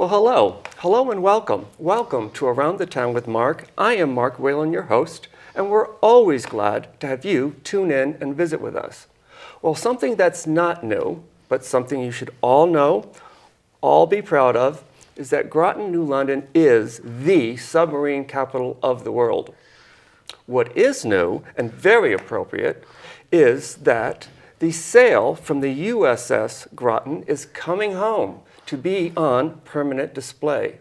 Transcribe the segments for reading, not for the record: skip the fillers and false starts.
Well, hello and welcome. Welcome to Around the Town with Mark. I am Mark Whalen, your host, and we're always glad to have you tune in and visit with us. Well, something that's not new, but something you should all know, all be proud of, is that Groton, New London is the submarine capital of the world. What is new and very appropriate is that the sail from the USS Groton is coming home to be on permanent display.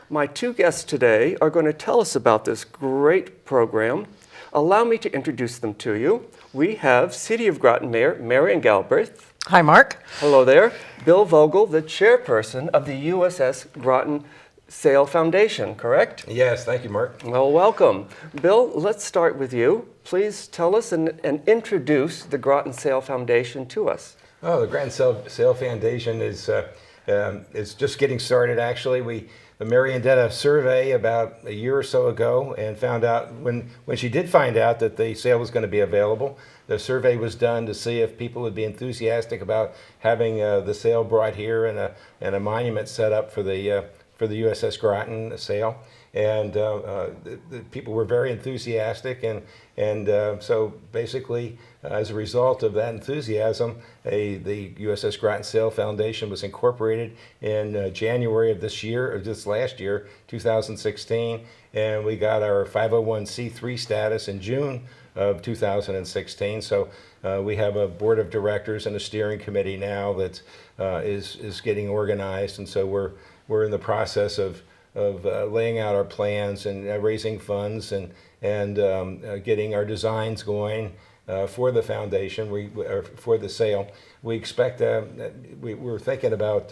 My two guests today are going to tell us about this great program. Allow me to introduce them to you. We have City of Groton Mayor Marian Galbraith. Hi, Mark. Hello there. Bill Vogel, the chairperson of the USS Groton Sail Foundation, correct? Yes, thank you, Mark. Well, welcome. Bill, let's start with you. Please tell us and introduce the Groton Sail Foundation to us. Oh, the Groton Sail Foundation is just getting started, actually. Marian did a survey about a year or so ago and found out, when she did find out that the sail was going to be available, the survey was done to see if people would be enthusiastic about having the sail brought here and a monument set up for the USS Groton sail. And the people were very enthusiastic, and so basically, as a result of that enthusiasm, the USS Groton Sail Foundation was incorporated in January of this last year, 2016, and we got our 501c3 status in June of 2016. So we have a board of directors and a steering committee now that is getting organized, and so we're in the process of laying out our plans and raising funds and getting our designs going for the foundation, for the sail. We expect, we're thinking about,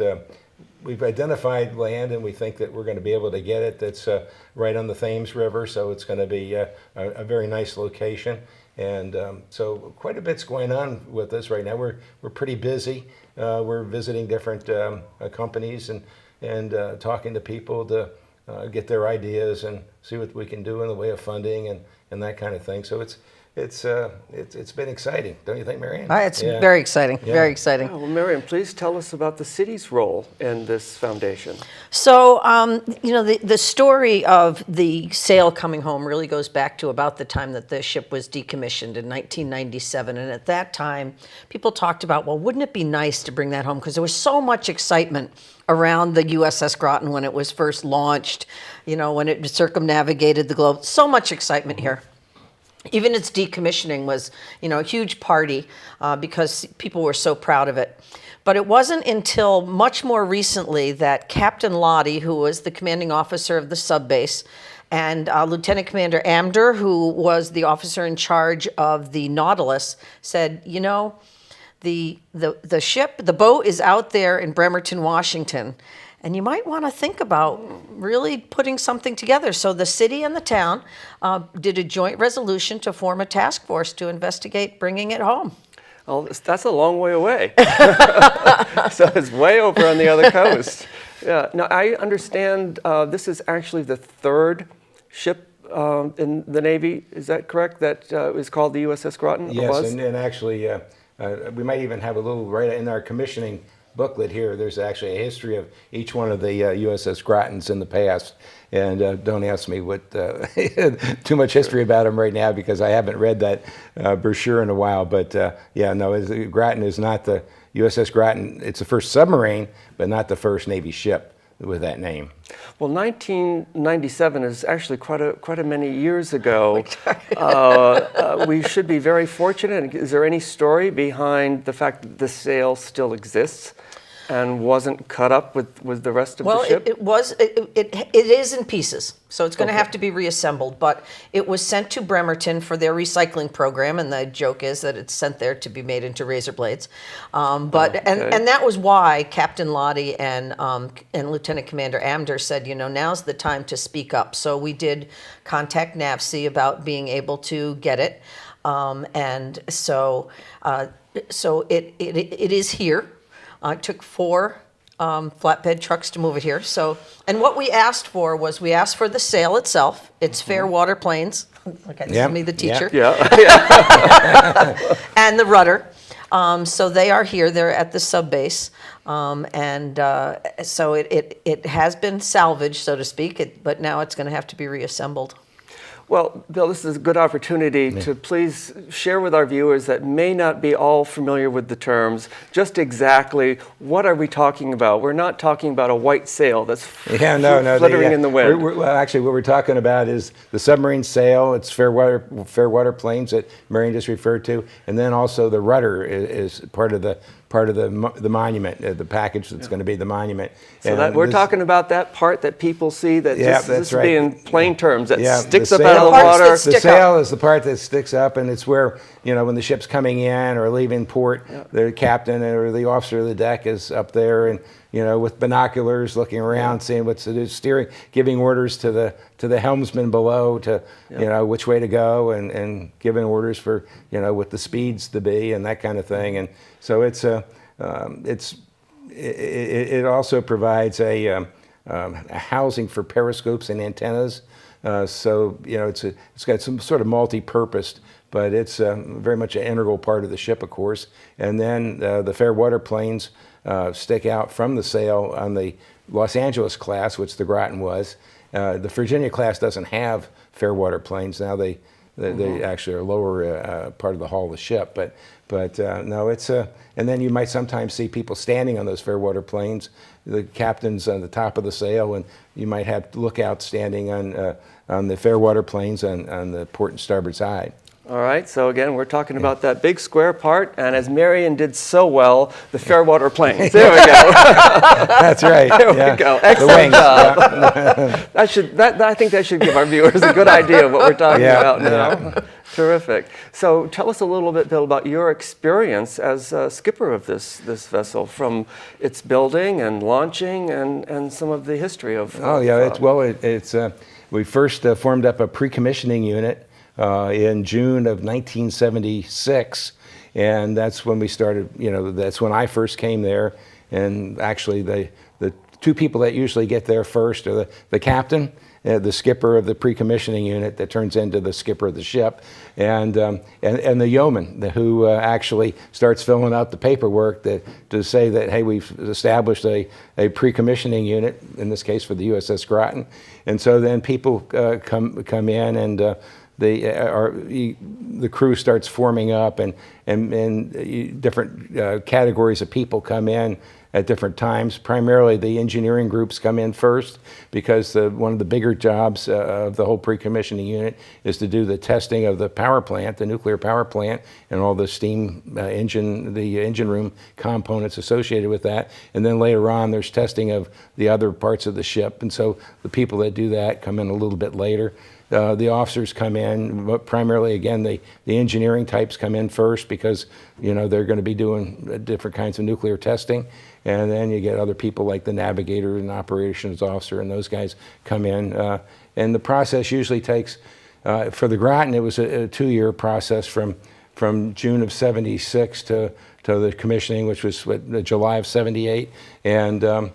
we've identified land, and we think that we're going to be able to get it. That's right on the Thames River, so it's going to be a very nice location. And so quite a bit's going on with this right now. We're pretty busy. We're visiting different companies and talking to people to get their ideas and see what we can do in the way of funding and that kind of thing. So it's been exciting, don't you think, Marian? It's very exciting, very exciting. Oh, well, Marian, please tell us about the city's role in this foundation. So, the story of the sail coming home really goes back to about the time that the ship was decommissioned in 1997. And at that time, people talked about, well, wouldn't it be nice to bring that home? Because there was so much excitement around the USS Groton when it was first launched, when it circumnavigated the globe. So much excitement here. Even its decommissioning was, a huge party because people were so proud of it. But it wasn't until much more recently that Captain Lottie, who was the commanding officer of the subbase, and Lieutenant Commander Amder, who was the officer in charge of the Nautilus, said, the boat is out there in Bremerton, Washington, and you might want to think about really putting something together. So the city and the town did a joint resolution to form a task force to investigate bringing it home. Well, that's a long way away. So it's way over on the other coast. Yeah. Now, I understand this is actually the third ship in the Navy. Is that correct? That is called the USS Groton? Yes, and actually, we might even have a little, right in our commissioning booklet here, there's actually a history of each one of the USS Grotons in the past. And don't ask me what too much history about them right now, because I haven't read that brochure in a while. But Groton is not the USS Groton. It's the first submarine, but not the first Navy ship with that name. Well, 1997 is actually quite a many years ago. We should be very fortunate. Is there any story behind the fact that the sail still exists and wasn't cut up with the rest of the ship? It is in pieces, so it's going to have to be reassembled. But it was sent to Bremerton for their recycling program, and the joke is that it's sent there to be made into razor blades. And that was why Captain Lottie and Lieutenant Commander Amder said, now's the time to speak up. So we did contact NAVSEA about being able to get it, and so it is here. It took 4 flatbed trucks to move it here. So, and what we asked for was the sail itself. It's fair water planes. Okay, this is me, the teacher. Yeah. And the rudder. So they are here. They're at the sub base. So it has been salvaged, so to speak, but now it's going to have to be reassembled. Well, Bill, this is a good opportunity to please share with our viewers that may not be all familiar with the terms, just exactly what are we talking about? We're not talking about a white sail that's flittering in the wind. Well, actually, what we're talking about is the submarine sail. It's fair water planes that Marian just referred to, and then also the rudder is part of the monument, the package that's going to be the monument. So that we're talking about that part that people see that this right. being plain terms that sticks the up out of the water. The sail is the part that sticks up, and it's where, when the ship's coming in or leaving port, the captain or the officer of the deck is up there and, with binoculars looking around, seeing what's steering, giving orders to the helmsman below to, which way to go and giving orders for, what the speeds to be and that kind of thing. And so it also provides a housing for periscopes and antennas. So it's got some sort of multi-purposed, but it's very much an integral part of the ship, of course. And then the fair water planes stick out from the sail on the Los Angeles class, which the Groton was. The Virginia class doesn't have fair water planes now. They actually are lower part of the hull of the ship, but no, it's and then you might sometimes see people standing on those fair water planes. The captain's on the top of the sail, and you might have lookouts standing on the fair water planes on the port and starboard side. All right, so again, we're talking about that big square part, and as Marian did so well, the Fairwater planes. There we go. That's right. There we go. Excellent job. I think that should give our viewers a good idea of what we're talking about now. Terrific. So tell us a little bit, Bill, about your experience as skipper of this vessel, from its building and launching and some of the history of. We first formed up a pre-commissioning unit in June of 1976, and that's when we started. That's when I first came there, and actually the two people that usually get there first are the captain, the skipper of the pre-commissioning unit that turns into the skipper of the ship, and the yeoman who actually starts filling out the paperwork to say that, hey, we've established a pre-commissioning unit, in this case for the USS Groton. And so then people come in, and the crew starts forming up, and different categories of people come in at different times. Primarily the engineering groups come in first, because one of the bigger jobs of the whole pre-commissioning unit is to do the testing of the power plant, the nuclear power plant, and all the steam the engine room components associated with that. And then later on there's testing of the other parts of the ship, and so the people that do that come in a little bit later. The officers come in, but primarily, again, the engineering types come in first, because they're going to be doing different kinds of nuclear testing. And then you get other people like the navigator and operations officer, and those guys come in. And the process usually takes, for the Groton, it was a 2-year process from June of '76 to the commissioning, which was July of '78. And then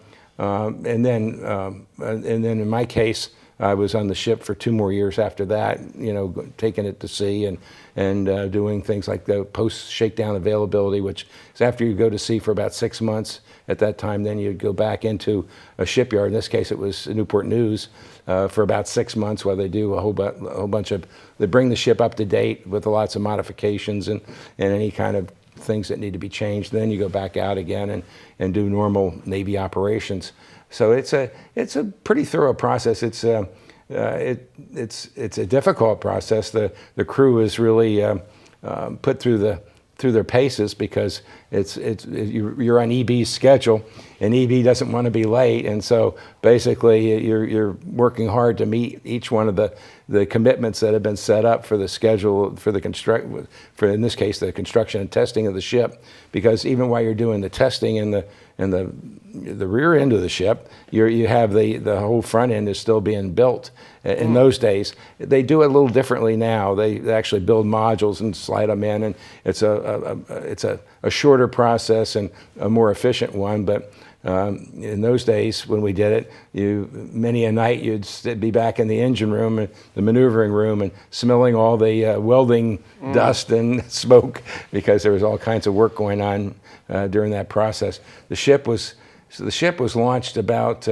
in my case, I was on the ship for 2 more years after that, taking it to sea and doing things like the post-shakedown availability, which is after you go to sea for about 6 months. At that time, then you'd go back into a shipyard. In this case, it was Newport News for about 6 months, while they do a whole bunch of, they bring the ship up to date with lots of modifications and any kind of things that need to be changed. Then you go back out again and do normal Navy operations. So it's a pretty thorough process. It's a difficult process. The crew is really put through their paces, because you're on EB's schedule, and EB doesn't want to be late, and so basically you're working hard to meet each one of the commitments that have been set up for the schedule for in this case the construction and testing of the ship. Because even while you're doing the testing in the rear end of the ship, you have the whole front end is still being built. In those days, they do it a little differently now. They actually build modules and slide them in, and it's a shorter process and a more efficient one. But In those days when we did it, many a night you'd be back in the engine room, the maneuvering room, and smelling all the welding dust and smoke because there was all kinds of work going on during that process. The ship was launched about.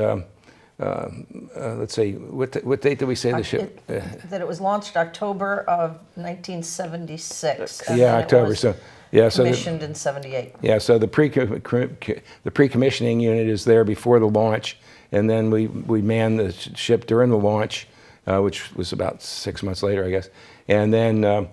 Let's see, what date did we say the ship? That it was launched October of 1976. And Yeah, then it October. was So yeah, so commissioned in 78. yeah, so the pre-commissioning unit is there before the launch, and then we man the ship during the launch, which was about 6 months later, I guess, and then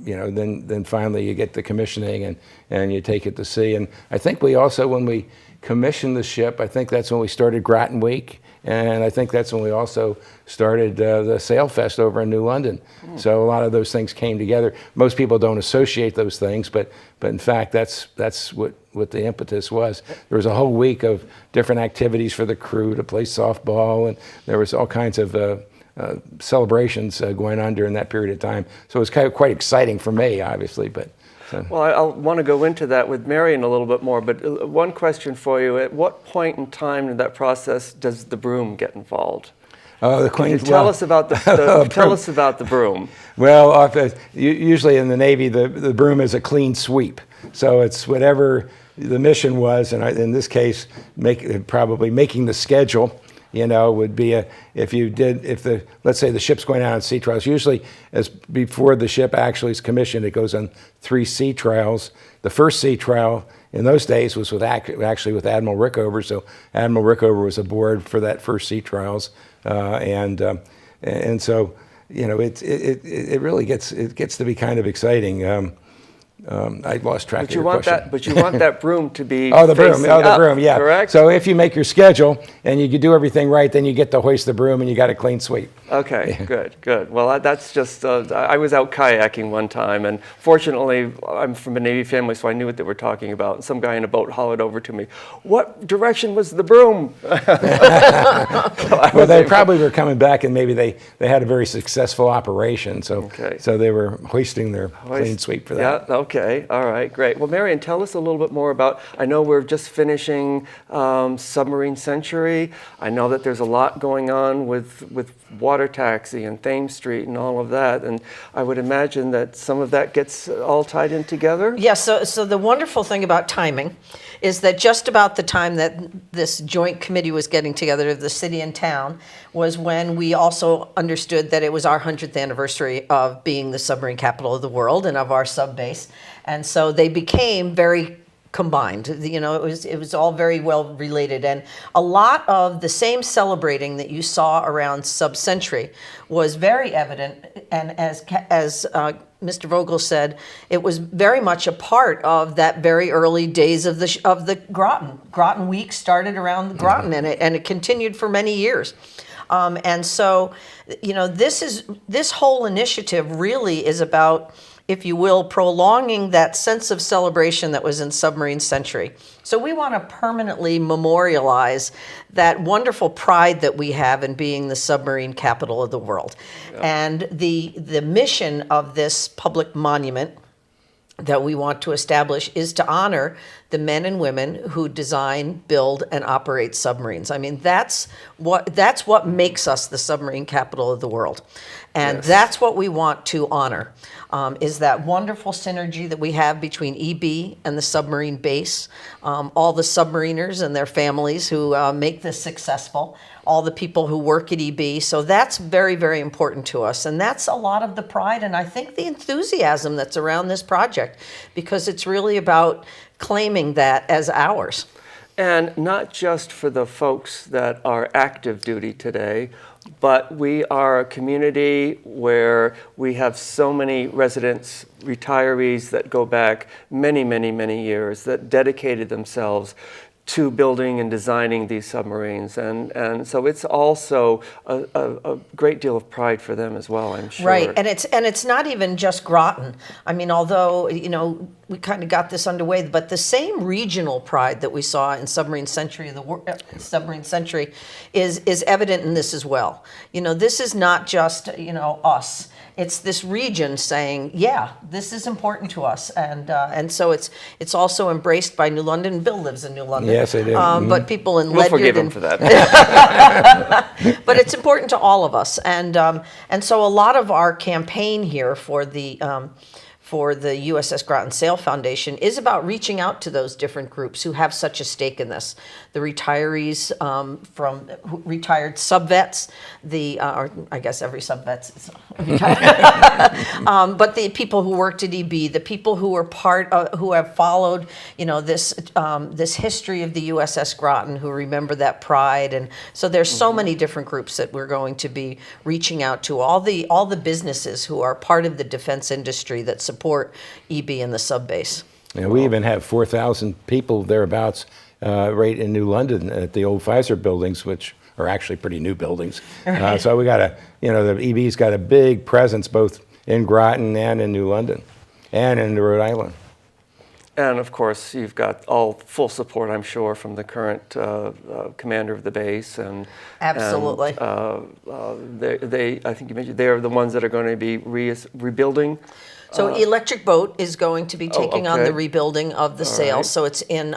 then finally you get the commissioning and you take it to sea. And I think we also, when we commissioned the ship, I think that's when we started Groton Week, and I think that's when we also started the Sail Fest over in New London. So a lot of those things came together. Most people don't associate those things, but in fact that's what the impetus was. There was a whole week of different activities for the crew to play softball, and there was all kinds of celebrations going on during that period of time. So it was quite exciting for me, obviously, but. Well, I'll want to go into that with Marian a little bit more, but one question for you. At what point in time in that process does the broom get involved? The Queen. Tell us about tell us about the broom. Well, usually in the Navy, the broom is a clean sweep. So it's whatever the mission was, and in this case, probably making the schedule. Would be let's say the ship's going out on sea trials. Usually, as before the ship actually is commissioned, it goes on 3 sea trials. The first sea trial in those days was with Admiral Rickover. So Admiral Rickover was aboard for that first sea trials, and so it really gets to be kind of exciting. I lost track of your question. But you want that broom to be the facing broom, yeah. Correct? So if you make your schedule and you do everything right, then you get to hoist the broom and you got a clean sweep. Okay, good. Well, that's just, I was out kayaking one time, and fortunately, I'm from a Navy family, so I knew what they were talking about. And some guy in a boat hollered over to me, "What direction was the broom?" Well, they probably were coming back, and maybe they had a very successsul operation, so they were hoisting their clean sweep for that. Yeah, okay, all right, great. Well, Marian, tell us a little bit more about, I know we're just finishing Submarine Century. I know that there's a lot going on with water taxi and Thames Street and all of that, and I would imagine that some of that gets all tied in together? Yeah, so the wonderful thing about timing is that just about the time that this joint committee was getting together of the city and town was when we also understood that it was our 100th anniversary of being the submarine capital of the world and of our sub base. And so they became very combined. It was all very well related, and a lot of the same celebrating that you saw around sub-century was very evident. And as Mr. Vogel said, it was very much a part of that very early days of the Groton. Groton Week started around Groton, and it continued for many years. And so, this whole initiative really is about, if you will, prolonging that sense of celebration that was in Submarine Century. So we want to permanently memorialize that wonderful pride that we have in being the submarine capital of the world. Yep. And the mission of this public monument that we want to establish is to honor the men and women who design, build, and operate submarines. I mean, that's what makes us the submarine capital of the world. And that's what we want to honor, is that wonderful synergy that we have between EB and the submarine base, all the submariners and their families who make this successful, all the people who work at EB. So that's very, very important to us. And that's a lot of the pride and I think the enthusiasm that's around this project, because it's really about claiming that as ours. And not just for the folks that are active duty today, but we are a community where we have so many residents, retirees that go back many, many, many years that dedicated themselves to building and designing these submarines. And so it's also a great deal of pride for them as well, I'm sure. Right, and it's not even just Groton. I mean, although, we kind of got this underway. But the same regional pride that we saw in Submarine Century is evident in this as well. This is not just us. It's this region saying, yeah, this is important to us, and so it's also embraced by New London. Bill lives in New London. Yes, I do. But people in We'll Ledyard forgive him and for that. but it's important to all of us, and so a lot of our campaign here for the USS Groton Sail Foundation is about reaching out to those different groups who have such a stake in this. The retirees from retired subvets, or I guess every subvet's is retired, but the people who worked at EB, the people who were who have followed, this history of the USS Groton, who remember that pride, and so there's so many different groups that we're going to be reaching out to. All the businesses who are part of the defense industry that support EB and the sub base. And we even have 4,000 people thereabouts right in New London at the old Pfizer buildings, which are actually pretty new buildings. Right. So we got the EB's got a big presence both in Groton and in New London and in Rhode Island. And of course, you've got all full support, I'm sure, from the current commander of the base. Absolutely. I think you mentioned they're the ones that are going to be rebuilding. So Electric Boat is going to be taking on okay. the rebuilding of the sail. right. So it's in.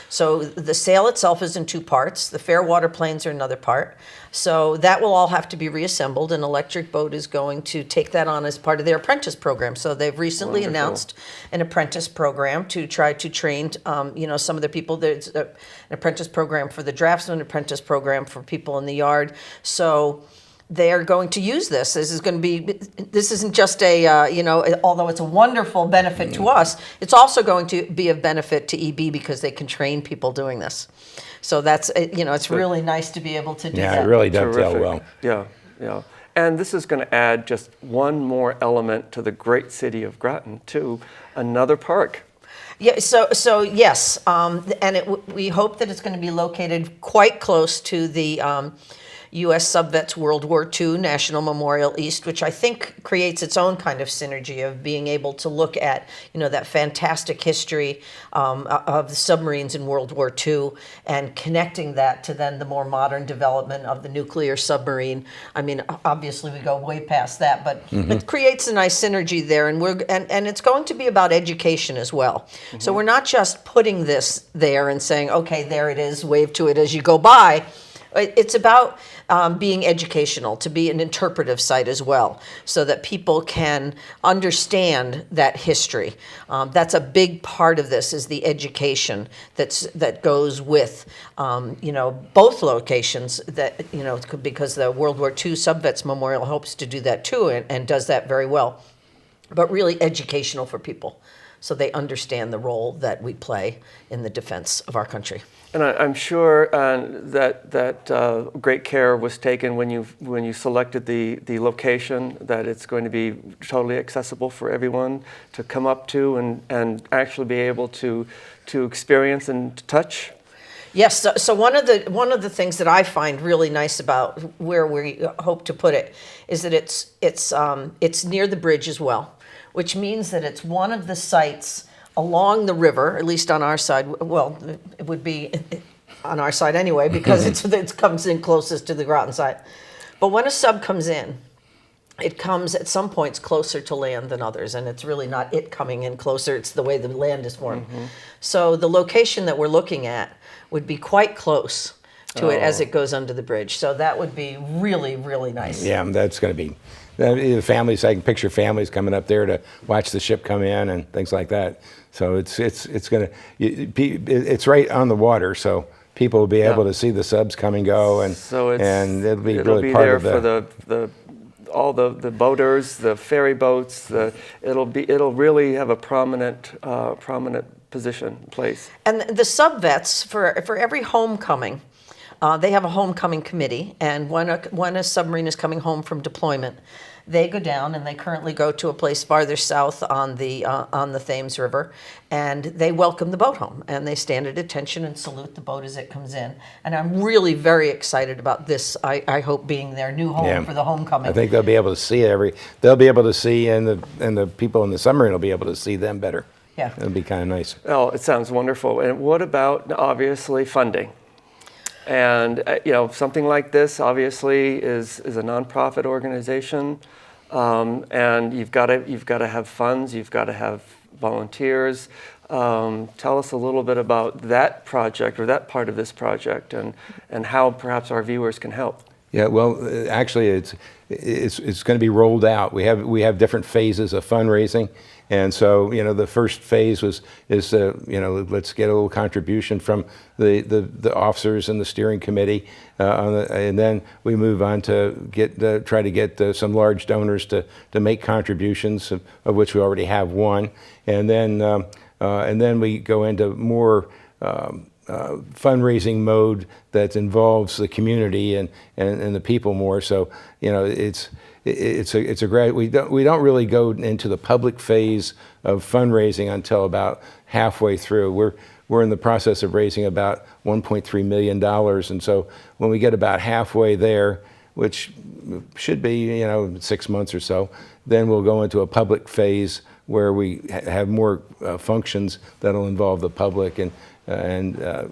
So the sail itself is in two parts. The Fairwater planes are another part. So that will all have to be reassembled, and Electric Boat is going to take that on as part of their apprentice program. So they've recently Wonderful. announced an apprentice program to try to train, some of the people. There's an apprentice program for the draftsman, apprentice program for people in the yard. So they are going to use this. This isn't just although it's a wonderful benefit to us, it's also going to be of benefit to EB because they can train people doing this. So that's, it's really nice to be able to do that. Yeah, it really dovetail Terrific. well. Yeah. And this is going to add just one more element to the great city of Groton, too, another park. Yeah, so yes, and we hope that it's going to be located quite close to the U.S. Subvets World War II National Memorial East, which I think creates its own kind of synergy of being able to look at, that fantastic history of the submarines in World War II and connecting that to then the more modern development of the nuclear submarine. I mean, obviously we go way past that, but it creates a nice synergy there, and it's going to be about education as well. So we're not just putting this there and saying, okay, there it is, wave to it as you go by. It's about being educational, to be an interpretive site as well, so that people can understand that history. That's a big part of this, is the education that goes with, both locations. That because the World War II Subvets Memorial hopes to do that too, and does that very well. But really educational for people, so they understand the role that we play in the defense of our country. And I'm sure that great care was taken when you selected the location, that it's going to be totally accessible for everyone to come up to and actually be able to experience and to touch. Yes. So one of the things that I find really nice about where we hope to put it is that it's near the bridge as well, which means that it's one of the sites along the river, at least on our side. Well, it would be on our side anyway, because it comes in closest to the Groton side. But when a sub comes in, it comes at some points closer to land than others, and it's really not it coming in closer, it's the way the land is formed. So the location that we're looking at would be quite close to it as it goes under the bridge. So that would be really, really nice. Yeah, that's going to be the families. I can picture families coming up there to watch the ship come in and things like that. So it's going to it's right on the water, so people will be able to see the subs come and go, and and it'll be really part there of the. For all the boaters, the ferry boats. It'll really have a prominent place. And the subvets for every homecoming. They have a homecoming committee, and when a submarine is coming home from deployment, they go down, and they currently go to a place farther south on the Thames River, and they welcome the boat home, and they stand at attention and salute the boat as it comes in. And I'm really very excited about this. I hope being their new home for the homecoming. I think they'll be able to see they'll be able to see, and the people in the submarine will be able to see them better. Yeah. That'd be kind of nice. Oh, it sounds wonderful. And what about, obviously, funding? And something like this obviously is a nonprofit organization, and you've got to have funds, you've got to have volunteers. Tell us a little bit about that project or that part of this project, and how perhaps our viewers can help. Yeah, well, actually, it's going to be rolled out. We have different phases of fundraising, and so the first phase is let's get a little contribution from the officers and the steering committee, and then we move on to try to get some large donors to make contributions, of which we already have one, and then we go into more fundraising mode that involves the community and the people more. So it's a great. We don't really go into the public phase of fundraising until about halfway through. We're in the process of raising about $1.3 million, and so when we get about halfway there, which should be 6 months or so, then we'll go into a public phase where we have more functions that'll involve the public and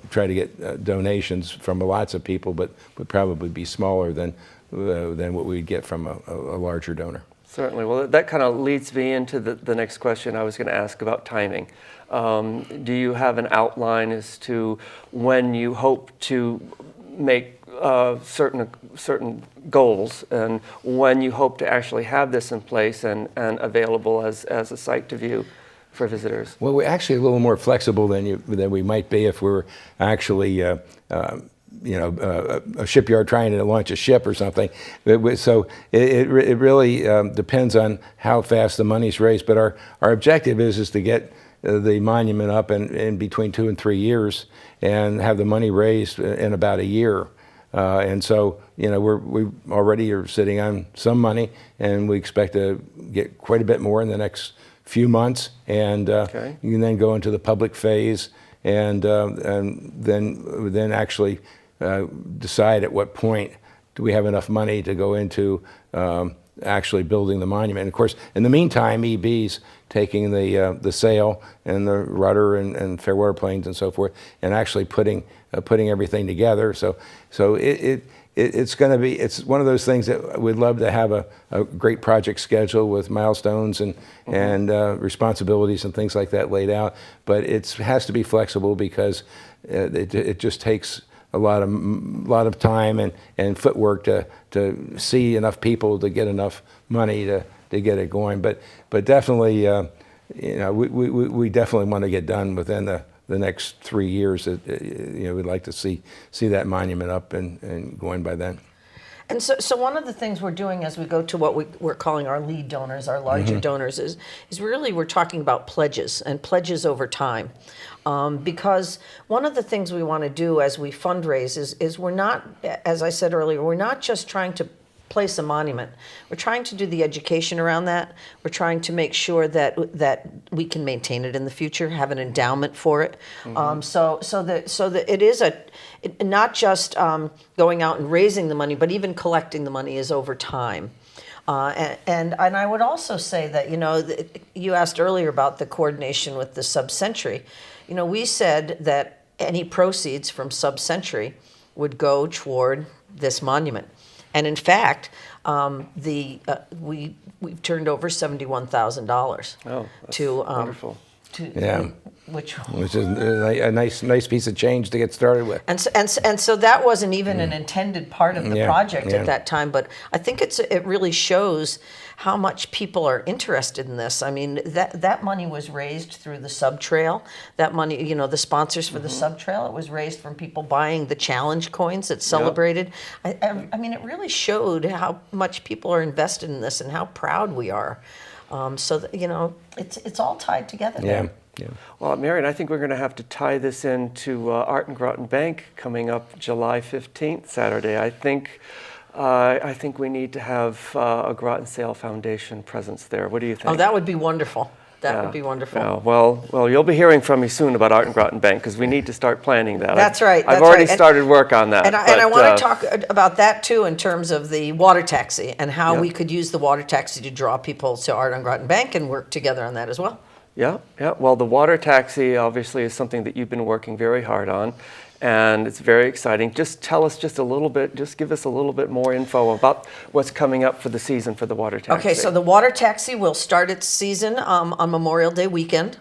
try to get donations from lots of people, but would probably be smaller than what we'd get from a larger donor. Certainly. Well, that kind of leads me into the next question I was going to ask about timing. Do you have an outline as to when you hope to make certain goals, and when you hope to actually have this in place and available as a site to view for visitors? Well, we're actually a little more flexible than we might be if we were actually a shipyard trying to launch a ship or something. So it really depends on how fast the money's raised. But our objective is to get the monument up in between 2 and 3 years and have the money raised in about a year. And so, we already are sitting on some money, and we expect to get quite a bit more in the next few months. And Okay. you can then go into the public phase, and then actually decide at what point do we have enough money to go into actually building the monument. And of course, in the meantime, EB's taking the sail and the rudder and fair water planes and so forth, and actually putting everything together. So it's going to be, it's one of those things that we'd love to have a great project schedule with milestones and responsibilities and things like that laid out. But it has to be flexible because it just takes a lot of time and footwork to see enough people to get enough money to get it going. But definitely, we definitely want to get done within the next 3 years. We'd like to see that monument up and going by then. And so one of the things we're doing as we go to what we're calling our lead donors, our larger donors, is really we're talking about pledges and pledges over time. Because one of the things we want to do as we fundraise is we're not, as I said earlier, we're not just trying to place a monument. We're trying to do the education around that. We're trying to make sure that we can maintain it in the future, have an endowment for it. So that it is not just going out and raising the money, but even collecting the money is over time. And I would also say that, you asked earlier about the coordination with the sub-century. We said that any proceeds from sub-century would go toward this monument. And in fact, we've turned over $71,000 to wonderful. Which is a nice piece of change to get started with. And so that wasn't even an intended part of the project at that time, but I think it really shows how much people are interested in this. I mean, that money was raised through the sub trail. That money, the sponsors for the sub trail, it was raised from people buying the challenge coins that celebrated. I mean, it really showed how much people are invested in this and how proud we are. So that, it's all tied together there. Yeah. Well, Marian, I think we're going to have to tie this into Art and Groton Bank coming up July 15th, Saturday. I think we need to have a Groton Sale Foundation presence there. What do you think? Oh, that would be wonderful. That would be wonderful. Yeah. Well, you'll be hearing from me soon about Art and Groton Bank because we need to start planning that. That's right. I've already started work on that. And I want to talk about that too in terms of the water taxi and how we could use the water taxi to draw people to Art and Groton Bank and work together on that as well. Yeah, yeah. Well, the water taxi obviously is something that you've been working very hard on, and it's very exciting. Just tell us just a little bit, just give us a little bit more info about what's coming up for the season for the water taxi. Okay, so the water taxi will start its season on Memorial Day weekend.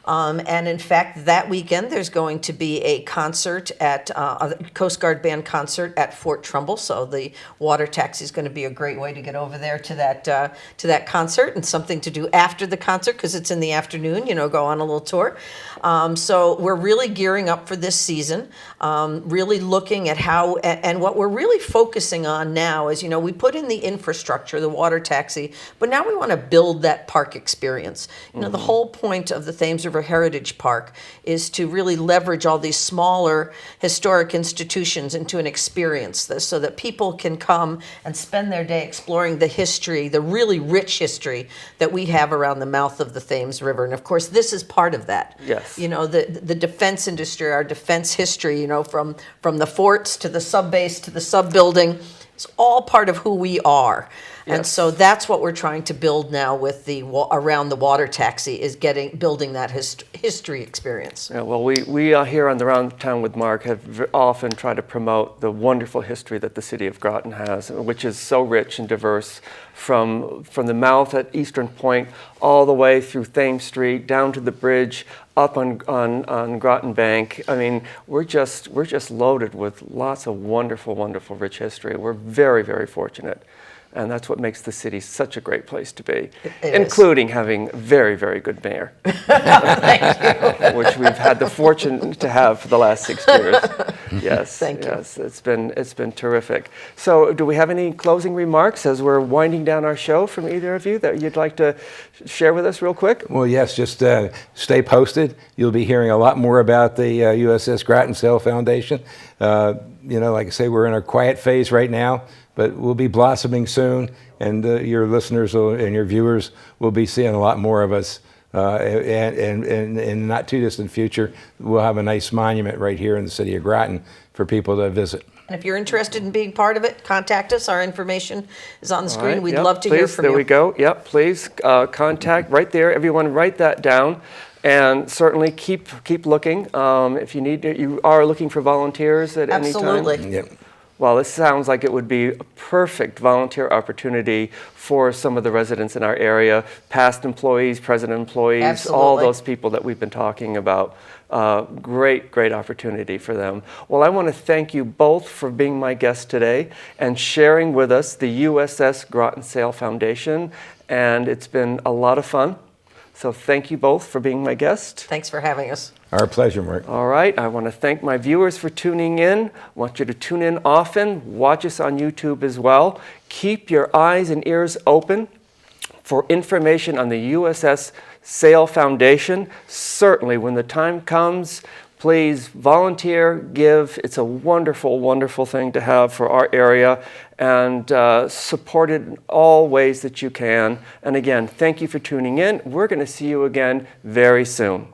And in fact, that weekend, there's going to be a concert at a Coast Guard band concert at Fort Trumbull. So the water taxi is going to be a great way to get over there to that concert, and something to do after the concert because it's in the afternoon. Go on a little tour. So we're really gearing up for this season. Really looking at how and what we're really focusing on now is we put in the infrastructure, the water taxi, but now we want to build that park experience. The whole point of the Thames River Heritage Park is to really leverage all these smaller historic institutions into an experience so that people can come and spend their day exploring the history, the really rich history that we have around the mouth of the Thames River. And of course, this is part of that. Yes. The defense industry, our defense history, from the forts to the sub base to the sub building, it's all part of who we are. And so that's what we're trying to build now with around the water taxi, is building that history experience. Yeah, well, we here on the Round Town with Mark have often tried to promote the wonderful history that the city of Groton has, which is so rich and diverse, from the mouth at Eastern Point all the way through Thames Street down to the bridge up on Groton Bank. I mean, we're just loaded with lots of wonderful, wonderful, rich history. We're very, very fortunate. And that's what makes the city such a great place to be, including having a very, very good mayor, which we've had the fortune to have for the last 6 years. Yes, Thank you. Yes, it's been terrific. So, do we have any closing remarks as we're winding down our show from either of you that you'd like to share with us real quick? Well, yes, just stay posted. You'll be hearing a lot more about the USS Groton Sail Foundation. Like I say, we're in our quiet phase right now, but we'll be blossoming soon, and your listeners and your viewers will be seeing a lot more of us. And in the not too distant future, we'll have a nice monument right here in the city of Groton for people to visit. And if you're interested in being part of it, contact us. Our information is on the screen. Right, We'd yep, love to please, hear from you. There we go. Yep, please contact right there. Everyone, write that down. And certainly keep looking. If you need to, you are looking for volunteers at any time. Absolutely. Yep. Well, this sounds like it would be a perfect volunteer opportunity for some of the residents in our area, past employees, present employees, Absolutely. all those people that we've been talking about. Great opportunity for them. Well, I want to thank you both for being my guests today and sharing with us the USS Groton Sail Foundation. And it's been a lot of fun. So thank you both for being my guest. Thanks for having us. Our pleasure, Mark. All right, I want to thank my viewers for tuning in. I want you to tune in often. Watch us on YouTube as well. Keep your eyes and ears open for information on the USS Sail Foundation. Certainly, when the time comes, please volunteer, give. It's a wonderful, wonderful thing to have for our area, and support it in all ways that you can. And again, thank you for tuning in. We're going to see you again very soon.